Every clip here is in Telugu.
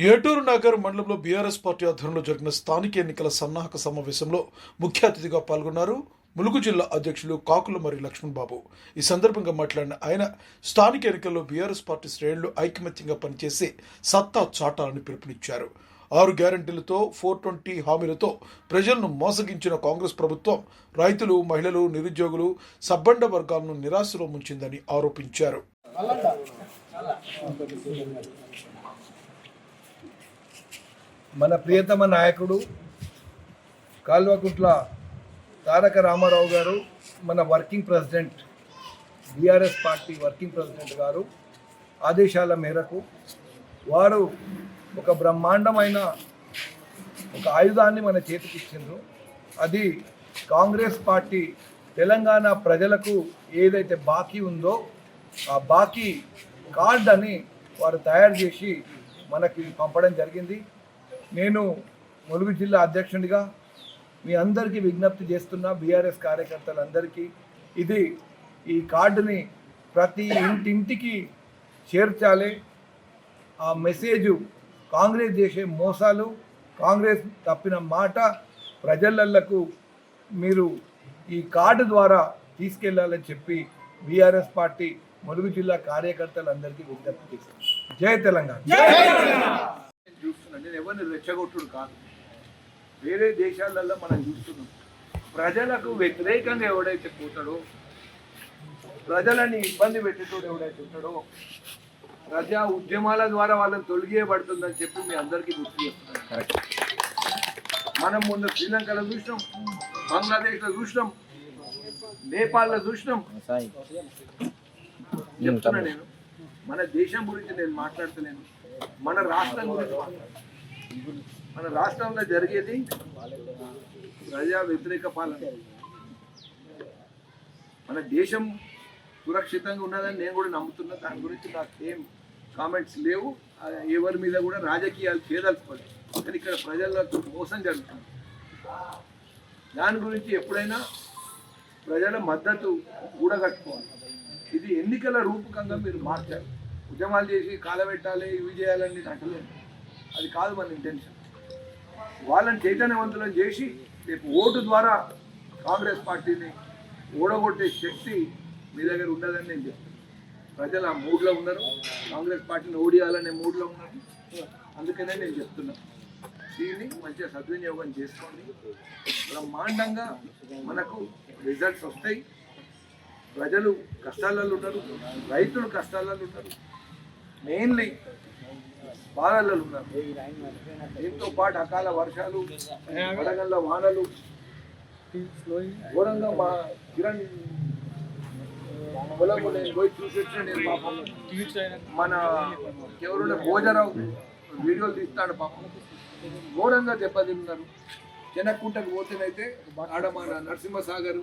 ఏటూరు నగర్ మండలంలో బీఆర్ఎస్ పార్టీ ఆధ్వర్యంలో జరిగిన స్థానిక ఎన్నికల సన్నాహక సమావేశంలో ముఖ్య అతిథిగా పాల్గొన్నారు ములుగు జిల్లా అధ్యక్షులు కాకుల మరి లక్ష్మణ్ బాబు. ఈ సందర్భంగా మాట్లాడిన ఆయన స్థానిక ఎన్నికల్లో బీఆర్ఎస్ పార్టీ శ్రేణులు ఐకమత్యంగా పనిచేసి సత్తా చాటాలని పిలుపునిచ్చారు. 6 గ్యారంటీలతో 420 హామీలతో ప్రజలను మోసగించిన కాంగ్రెస్ ప్రభుత్వం రైతులు, మహిళలు, నిరుద్యోగులు, సబ్బండ వర్గాలను నిరాశలో ముంచిందని ఆరోపించారు. మన ప్రియతమ నాయకుడు కాల్వకుంట్ల తారక రామారావు గారు, మన working president, BRS party working president గారు ఆదేశాల మేరకు వారు ఒక బ్రహ్మాండమైన ఒక ఆయుధాన్ని మన చేతికి ఇచ్చిండ్రు. అది కాంగ్రెస్ పార్టీ తెలంగాణ ప్రజలకు ఏదైతే బాకీ ఉందో ఆ బాకీ కార్డ్ అని వారు తయారు చేసి మనకి పంపడం జరిగింది. నేను ములుగు జిల్లా అధ్యక్షుడిగా మీ అందరికీ విజ్ఞప్తి చేస్తున్నా, బీఆర్ఎస్ కార్యకర్తలందరికీ ఈ కార్డుని ప్రతి ఇంటింటికి చేర్చాలి. ఆ మెసేజు కాంగ్రెస్ చేసే మోసాలు, కాంగ్రెస్ తప్పిన మాట ప్రజలకు మీరు ఈ కార్డు ద్వారా తీసుకెళ్లాలని చెప్పి బీఆర్ఎస్ పార్టీ ములుగు జిల్లా కార్యకర్తలందరికీ విజ్ఞప్తి చేస్తాను. జై తెలంగాణ. నేను ఎవరిని రెచ్చగొట్టుడు కాదు. వేరే దేశాలలో మనం చూస్తున్నాం, ప్రజలకు వ్యతిరేకంగా ఎవడైతే పోతాడో, ప్రజలని ఇబ్బంది పెట్టేటోడు ఎవడైతే ఉంటాడో, ప్రజా ఉద్యమాల ద్వారా వాళ్ళని తొలగియబడుతుందని చెప్పి మీ అందరికీ గుర్తు చేస్తున్నాను. మనం మొన్న శ్రీలంకలో చూసినాం, బంగ్లాదేశ్లో చూసినాం, నేపాల్లో చూసినాం. చెప్తున్నా నేను, మన దేశం గురించి నేను మాట్లాడతలేను, మన రాష్ట్రం గురించి మాట్లాడుతున్నాను. మన రాష్ట్రంలో జరిగేది ప్రజా వ్యతిరేక పాలన. మన దేశం సురక్షితంగా ఉన్నదని నేను కూడా నమ్ముతున్నా. దాని గురించి నాకు ఏం కామెంట్స్ లేవు. ఎవరి మీద కూడా రాజకీయాలు చేయదలుచుకోలేదు. కానీ ఇక్కడ ప్రజలకు మోసం జరుగుతుంది. దాని గురించి ఎప్పుడైనా ప్రజల మద్దతు కూడగట్టుకోవాలి. ఇది ఎన్నికల రూపకంగా మీరు మార్చాలి. ఉద్యమాలు చేసి కాలబెట్టాలి, ఇవి చేయాలని నేను అంటలేదు. అది కాదు మన ఇంటెన్షన్. వాళ్ళని చైతన్యవంతులను చేసి రేపు ఓటు ద్వారా కాంగ్రెస్ పార్టీని ఓడగొట్టే శక్తి మీ దగ్గర ఉండదని నేను చెప్తాను. ప్రజలు ఆ మూడ్లో ఉన్నారు, కాంగ్రెస్ పార్టీని ఓడియాలనే మూడ్లో ఉన్నారు. అందుకనే నేను చెప్తున్నాను, దీన్ని మంచిగా సద్వినియోగం చేసుకోండి. బ్రహ్మాండంగా మనకు రిజల్ట్స్ వస్తాయి. ప్రజలు కష్టాలలో ఉన్నారు, రైతులు కష్టాలలో ఉన్నారు, మెయిన్లీ బాధలలో ఉన్నారు. దీంతో పాటు అకాల వర్షాలు, వడగళ్ల వానలు, ఘోరంగా మా కిరణ్ పొలము నేను పోయి చూసి వచ్చిన. నేను పాపం మన ఎవరున్న భోజరావు వీడియోలు తీస్తాడు. పాపం ఘోరంగా దెబ్బతిన్నారు. చెనక్కుంటకు పోతేనైతే ఆడ మన నరసింహసాగర్,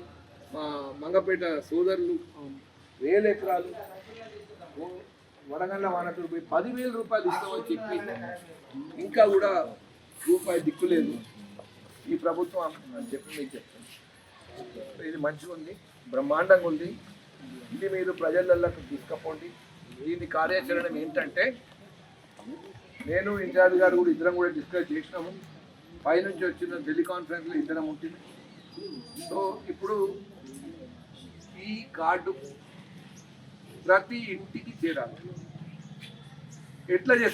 మా మంగపేట సోదరులు 1000 ఎకరాలు వడగండ్ల వానకు పోయి 10,000 రూపాయలు ఇస్తామని చెప్పి ఇంకా కూడా రూపాయి దిక్కులేదు ఈ ప్రభుత్వం అని చెప్పి మీకు చెప్తాను. ఇది మంచిగా ఉంది, బ్రహ్మాండంగా ఉంది. ఇది మీరు ప్రజలకు తీసుకపోండి. దీని కార్యాచరణ ఏంటంటే, నేను ఇన్ఛార్జ్ గారు కూడా ఇద్దరం కూడా డిస్కస్ చేసినాము. పైనుంచి వచ్చిన టెలికాన్ఫరెన్స్లో ఇద్దరం ఉంటుంది. సో ఇప్పుడు ఈ కార్డు ప్రతి ఇంటికి చేరాలి. ఎట్లా చేస్తారు?